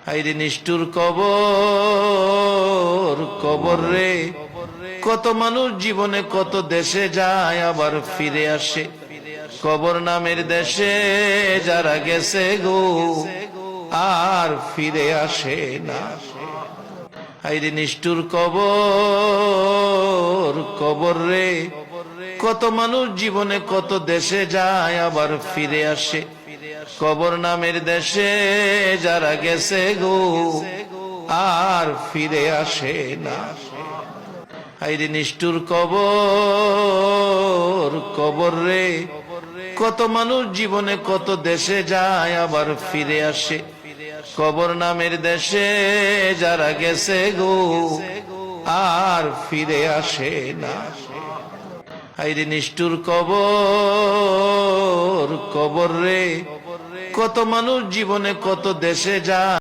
হায়রে নিষ্ঠুর কবর, কবর রে। কত মানুষ জীবনে কত দেশে যায় আবার ফিরে আসে, কবর নামের দেশে যারা গেছে গো আর ফিরে আসে না। হায়রে নিষ্ঠুর কবর, কবর রে। কত মানুষ জীবনে কত দেশে যায় আবার ফিরে আসে, কবর নামের দেশে যারা গেছে গো আর ফিরে আসে না। হায়রে নিষ্ঠুর কবর, কবর রে। কত মানুষ জীবনে কত দেশে যায় আবার ফিরে আসে, কবর নামের দেশে যারা গেছে গো আর ফিরে আসে না। হায়রে নিষ্ঠুর কবর, কবর রে। কত মানুষ জীবনে কত দেশে যায়